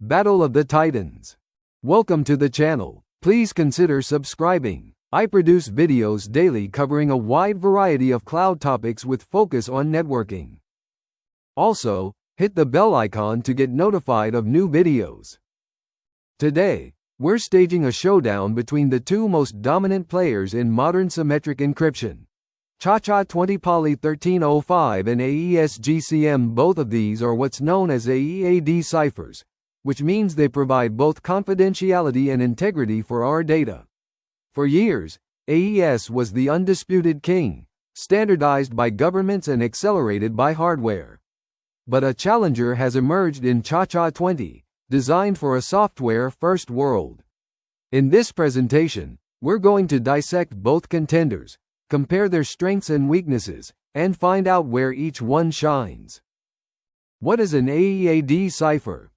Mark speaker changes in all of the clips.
Speaker 1: Battle of the Titans. Welcome to the channel. Please consider subscribing. I produce videos daily covering a wide variety of cloud topics with focus on networking. Also, hit the bell icon to get notified of new videos. Today, we're staging a showdown between the two most dominant players in modern symmetric encryption. ChaCha20-Poly1305 and AES-GCM. Both of these are what's known as AEAD ciphers, which means they provide both confidentiality and integrity for our data. For years, AES was the undisputed king, standardized by governments and accelerated by hardware. But a challenger has emerged in ChaCha20, designed for a software-first world. In this presentation, we're going to dissect both contenders, compare their strengths and weaknesses, and find out where each one shines. What is an AEAD cipher?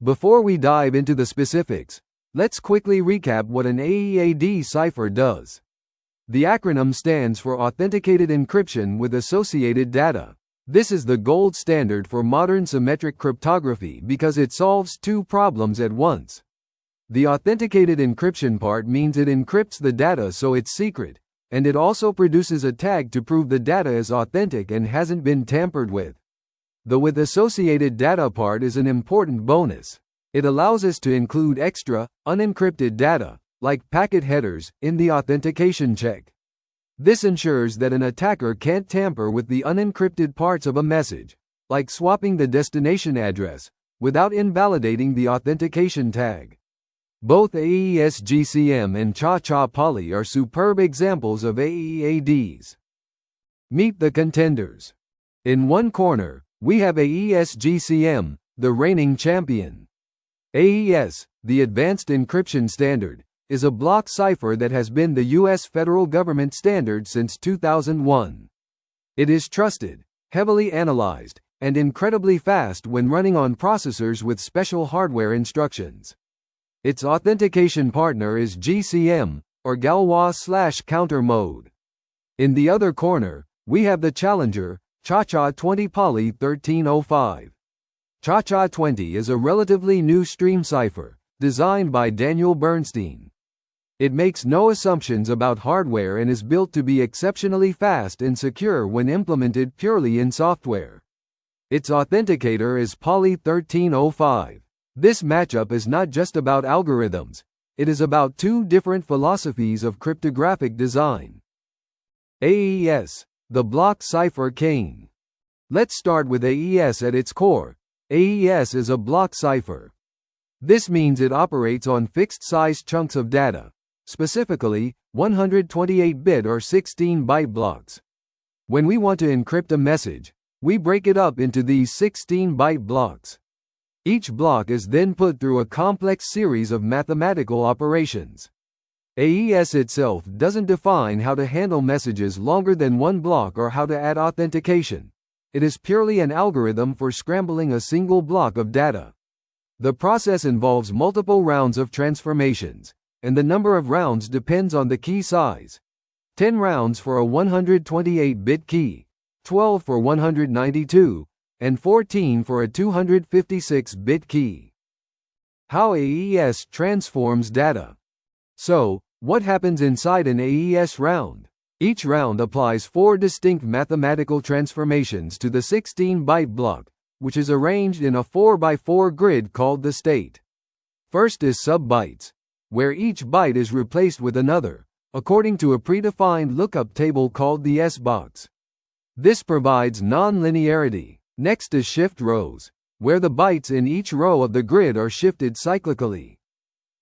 Speaker 1: Before we dive into the specifics, let's quickly recap what an AEAD cipher does. The acronym stands for Authenticated Encryption with Associated Data. This is the gold standard for modern symmetric cryptography because it solves two problems at once. The authenticated encryption part means it encrypts the data so it's secret, and it also produces a tag to prove the data is authentic and hasn't been tampered with. The with associated data part is an important bonus. It allows us to include extra, unencrypted data, like packet headers, in the authentication check. This ensures that an attacker can't tamper with the unencrypted parts of a message, like swapping the destination address, without invalidating the authentication tag. Both AES-GCM and ChaCha-Poly are superb examples of AEADs. Meet the contenders. In one corner, we have AES-GCM, the reigning champion. AES, the Advanced Encryption Standard, is a block cipher that has been the U.S. federal government standard since 2001. It is trusted, heavily analyzed, and incredibly fast when running on processors with special hardware instructions. Its authentication partner is GCM, or Galois/counter mode. In the other corner, we have the challenger, ChaCha20-Poly1305. ChaCha20 is a relatively new stream cipher, designed by Daniel Bernstein. It makes no assumptions about hardware and is built to be exceptionally fast and secure when implemented purely in software. Its authenticator is Poly1305. This matchup is not just about algorithms, it is about two different philosophies of cryptographic design. AES, the block cipher king. Let's start with AES at its core. AES is a block cipher. This means it operates on fixed-size chunks of data, specifically 128-bit or 16-byte blocks. When we want to encrypt a message, we break it up into these 16-byte blocks. Each block is then put through a complex series of mathematical operations. AES itself doesn't define how to handle messages longer than one block or how to add authentication. It is purely an algorithm for scrambling a single block of data. The process involves multiple rounds of transformations, and the number of rounds depends on the key size. 10 rounds for a 128-bit key, 12 for 192, and 14 for a 256-bit key. How AES transforms data. So, what happens inside an AES round? Each round applies 4 distinct mathematical transformations to the 16-byte block, which is arranged in a 4x4 grid called the state. First is sub-bytes, where each byte is replaced with another, according to a predefined lookup table called the S-box. This provides non-linearity. Next is shift rows, where the bytes in each row of the grid are shifted cyclically.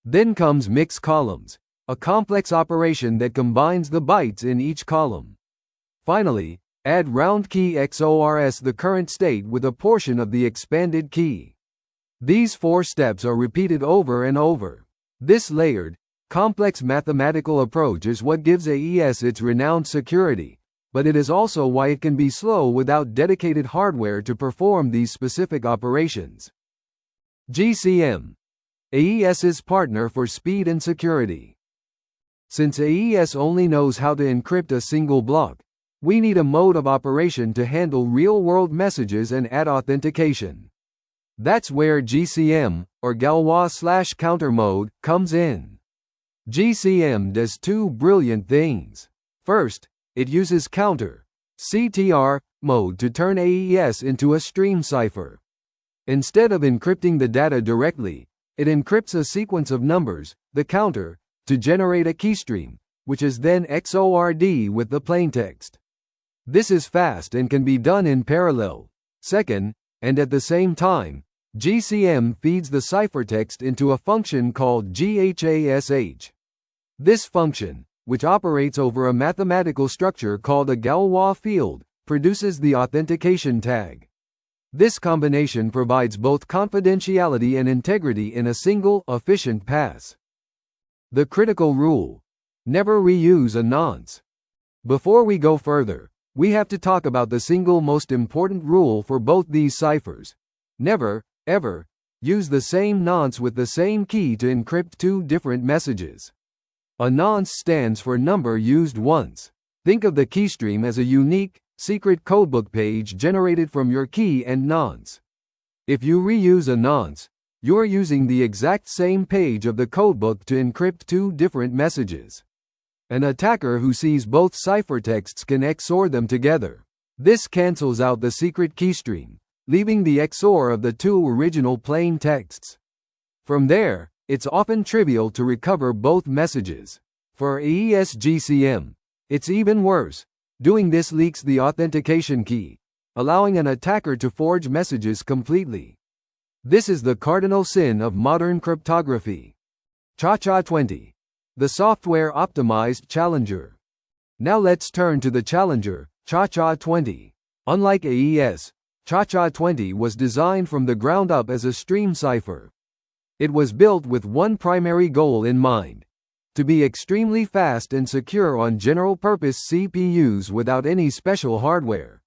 Speaker 1: Then comes mix columns, a complex operation that combines the bytes in each column. Finally, add round key XORs the current state with a portion of the expanded key. These 4 steps are repeated over and over. This layered, complex mathematical approach is what gives AES its renowned security, but it is also why it can be slow without dedicated hardware to perform these specific operations. GCM, AES's partner for speed and security. Since AES only knows how to encrypt a single block, we need a mode of operation to handle real-world messages and add authentication. That's where GCM, or Galois/counter mode, comes in. GCM does two brilliant things. First, it uses counter (CTR) mode to turn AES into a stream cipher. Instead of encrypting the data directly, it encrypts a sequence of numbers, the counter, to generate a keystream, which is then XORD with the plaintext. This is fast and can be done in parallel. Second, and at the same time, GCM feeds the ciphertext into a function called GHASH. This function, which operates over a mathematical structure called a Galois field, produces the authentication tag. This combination provides both confidentiality and integrity in a single, efficient pass. The critical rule: never reuse a nonce. Before we go further, we have to talk about the single most important rule for both these ciphers. Never, ever, use the same nonce with the same key to encrypt two different messages. A nonce stands for number used once. Think of the keystream as a unique, secret codebook page generated from your key and nonce. If you reuse a nonce, you're using the exact same page of the codebook to encrypt two different messages. An attacker who sees both ciphertexts can XOR them together. This cancels out the secret keystream, leaving the XOR of the two original plain texts. From there, it's often trivial to recover both messages. For AES-GCM, it's even worse. Doing this leaks the authentication key, allowing an attacker to forge messages completely. This is the cardinal sin of modern cryptography. ChaCha20, the software-optimized challenger. Now let's turn to the challenger, ChaCha20. Unlike AES, ChaCha20 was designed from the ground up as a stream cipher. It was built with one primary goal in mind: to be extremely fast and secure on general-purpose CPUs without any special hardware.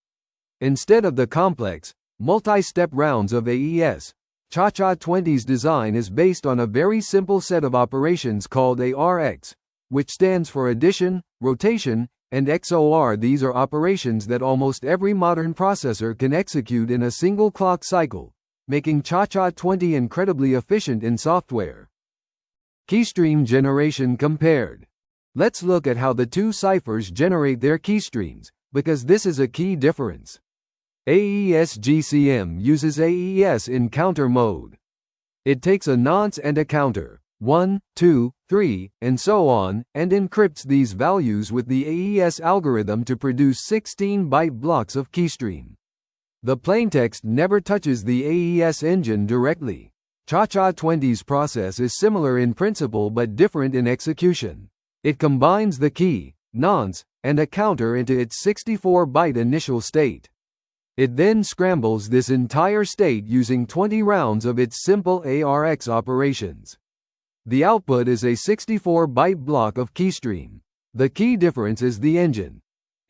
Speaker 1: Instead of the complex, multi-step rounds of AES, ChaCha20's design is based on a very simple set of operations called ARX, which stands for addition, rotation, and XOR. These are operations that almost every modern processor can execute in a single clock cycle, making ChaCha20 incredibly efficient in software. Keystream generation compared. Let's look at how the two ciphers generate their keystreams, because this is a key difference. AES-GCM uses AES in counter mode. It takes a nonce and a counter, 1, 2, 3, and so on, and encrypts these values with the AES algorithm to produce 16-byte blocks of keystream. The plaintext never touches the AES engine directly. ChaCha20's process is similar in principle but different in execution. It combines the key, nonce, and a counter into its 64-byte initial state. It then scrambles this entire state using 20 rounds of its simple ARX operations. The output is a 64-byte block of keystream. The key difference is the engine.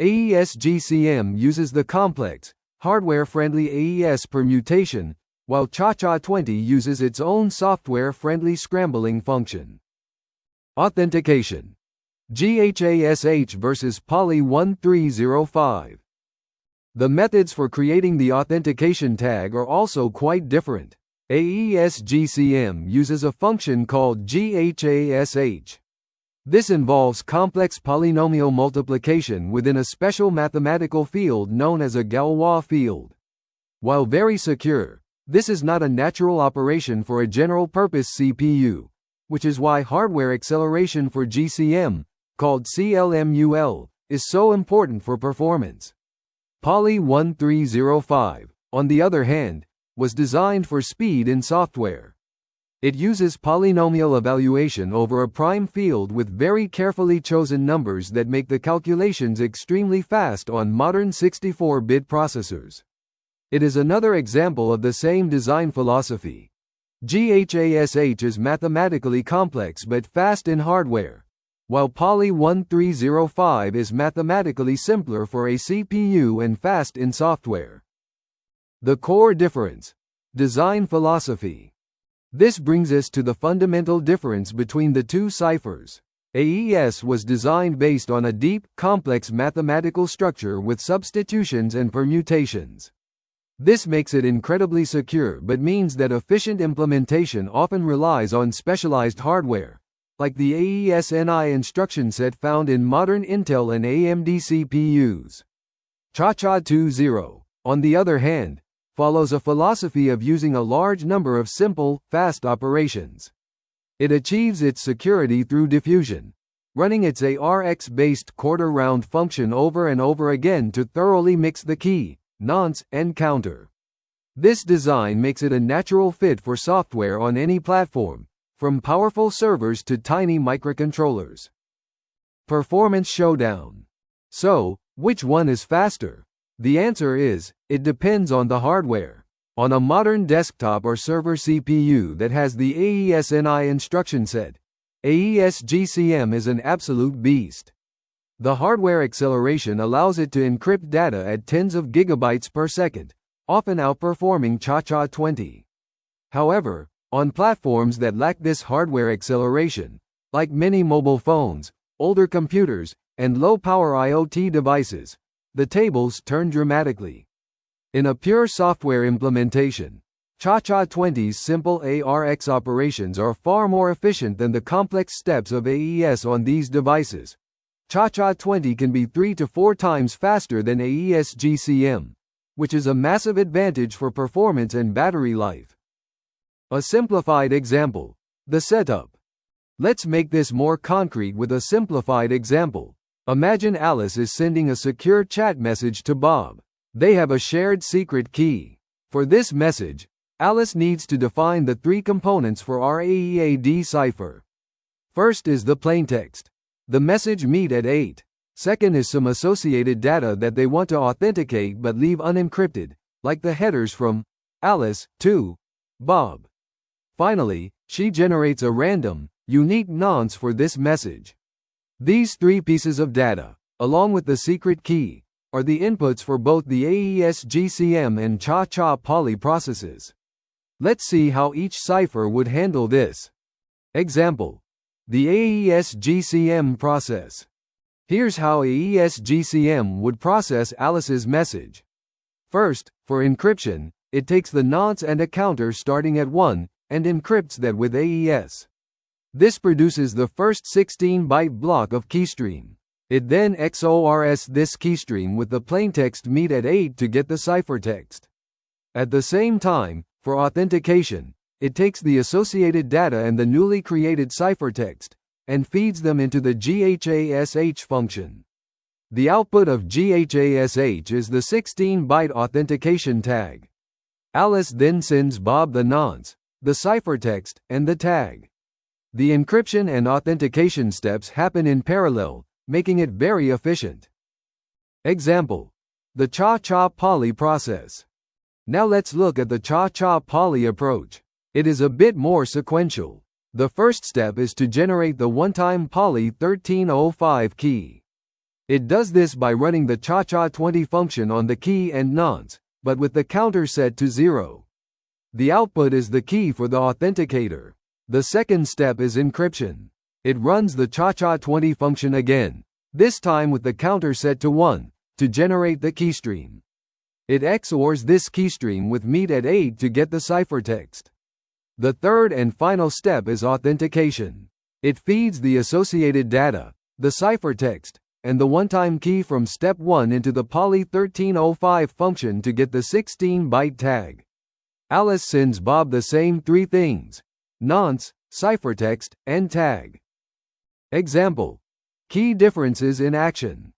Speaker 1: AES-GCM uses the complex, hardware-friendly AES permutation, while ChaCha20 uses its own software-friendly scrambling function. Authentication. GHASH versus Poly1305. The methods for creating the authentication tag are also quite different. AES-GCM uses a function called GHASH. This involves complex polynomial multiplication within a special mathematical field known as a Galois field. While very secure, this is not a natural operation for a general-purpose CPU, which is why hardware acceleration for GCM, called CLMUL, is so important for performance. Poly1305, on the other hand, was designed for speed in software. It uses polynomial evaluation over a prime field with very carefully chosen numbers that make the calculations extremely fast on modern 64-bit processors. It is another example of the same design philosophy. GHASH is mathematically complex but fast in hardware, while Poly1305 is mathematically simpler for a CPU and fast in software. The core difference: design philosophy. This brings us to the fundamental difference between the two ciphers. AES was designed based on a deep, complex mathematical structure with substitutions and permutations. This makes it incredibly secure but means that efficient implementation often relies on specialized hardware, like the AES-NI instruction set found in modern Intel and AMD CPUs. ChaCha20, on the other hand, follows a philosophy of using a large number of simple, fast operations. It achieves its security through diffusion, running its ARX-based quarter-round function over and over again to thoroughly mix the key, nonce, and counter. This design makes it a natural fit for software on any platform, from powerful servers to tiny microcontrollers. Performance showdown. So, which one is faster? The answer is, it depends on the hardware. On a modern desktop or server CPU that has the AES-NI instruction set, AES-GCM is an absolute beast. The hardware acceleration allows it to encrypt data at tens of gigabytes per second, often outperforming ChaCha20. However, on platforms that lack this hardware acceleration, like many mobile phones, older computers, and low-power IoT devices, the tables turn dramatically. In a pure software implementation, ChaCha20's simple ARX operations are far more efficient than the complex steps of AES on these devices. ChaCha20 can be 3 to 4 times faster than AES-GCM, which is a massive advantage for performance and battery life. A simplified example. The setup. Let's make this more concrete with a simplified example. Imagine Alice is sending a secure chat message to Bob. They have a shared secret key. For this message, Alice needs to define the 3 components for our AEAD cipher. First is the plaintext. The message meet at 8. Second is some associated data that they want to authenticate but leave unencrypted, like the headers from Alice to Bob. Finally, she generates a random, unique nonce for this message. These 3 pieces of data, along with the secret key, are the inputs for both the AES-GCM and ChaCha-Poly processes. Let's see how each cipher would handle this. Example. The AES-GCM process. Here's how AES-GCM would process Alice's message. First, for encryption, it takes the nonce and a counter starting at 1, and encrypts that with AES. This produces the first 16-byte block of keystream. It then XORs this keystream with the plaintext meet at 8 to get the ciphertext. At the same time, for authentication, it takes the associated data and the newly created ciphertext, and feeds them into the ChaCha function. The output of ChaCha is the 16-byte authentication tag. Alice then sends Bob the nonce, the ciphertext, and the tag. The encryption and authentication steps happen in parallel, making it very efficient. Example. The ChaCha-Poly process. Now let's look at the ChaCha-Poly approach. It is a bit more sequential. The first step is to generate the one-time Poly1305 key. It does this by running the ChaCha20 function on the key and nonce, but with the counter set to 0. The output is the key for the authenticator. The second step is encryption. It runs the ChaCha20 function again, this time with the counter set to 1, to generate the keystream. It XORs this keystream with meet at 8 to get the ciphertext. The third and final step is authentication. It feeds the associated data, the ciphertext, and the one-time key from step 1 into the Poly1305 function to get the 16-byte tag. Alice sends Bob the same 3 things: nonce, ciphertext, and tag. Example. Key differences in action.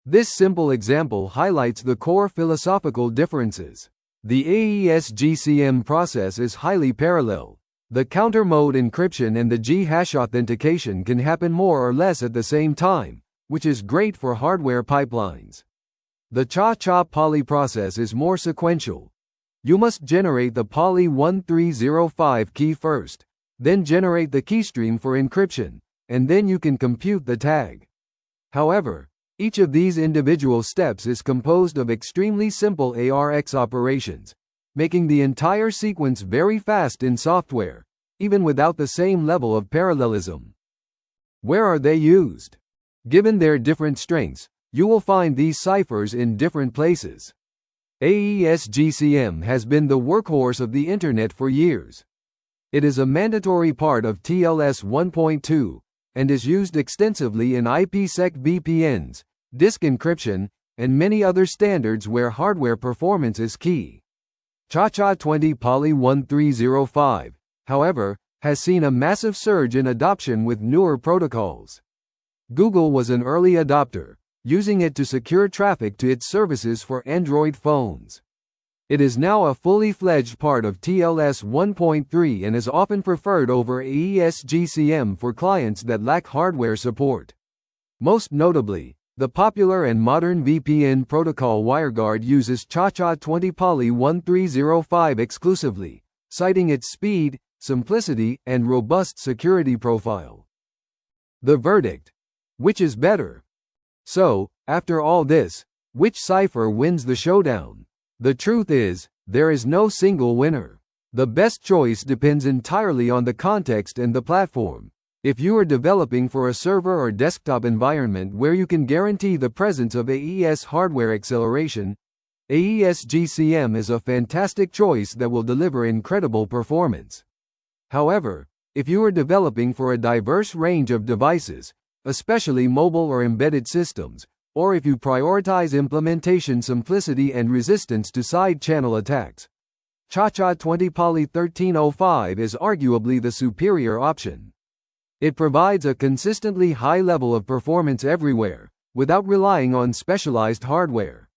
Speaker 1: This simple example highlights the core philosophical differences. The AES-GCM process is highly parallel. The counter mode encryption and the G-hash authentication can happen more or less at the same time, which is great for hardware pipelines. The ChaCha-Poly process is more sequential. You must generate the Poly1305 key first, then generate the keystream for encryption, and then you can compute the tag. However, each of these individual steps is composed of extremely simple ARX operations, making the entire sequence very fast in software, even without the same level of parallelism. Where are they used? Given their different strengths, you will find these ciphers in different places. AES-GCM has been the workhorse of the Internet for years. It is a mandatory part of TLS 1.2 and is used extensively in IPsec VPNs, disk encryption, and many other standards where hardware performance is key. ChaCha20-Poly1305, however, has seen a massive surge in adoption with newer protocols. Google was an early adopter, using it to secure traffic to its services for Android phones. It is now a fully fledged part of TLS 1.3 and is often preferred over AES-GCM for clients that lack hardware support. Most notably, the popular and modern VPN protocol WireGuard uses ChaCha20-Poly1305 exclusively, citing its speed, simplicity, and robust security profile. The verdict: which is better? So, after all this, which cipher wins the showdown? The truth is, there is no single winner. The best choice depends entirely on the context and the platform. If you are developing for a server or desktop environment where you can guarantee the presence of AES hardware acceleration, AES-GCM is a fantastic choice that will deliver incredible performance. However, if you are developing for a diverse range of devices, especially mobile or embedded systems, or if you prioritize implementation simplicity and resistance to side-channel attacks, ChaCha20-Poly1305 is arguably the superior option. It provides a consistently high level of performance everywhere, without relying on specialized hardware.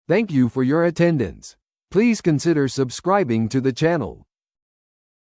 Speaker 1: Thank you for your attendance. Please consider subscribing to the channel.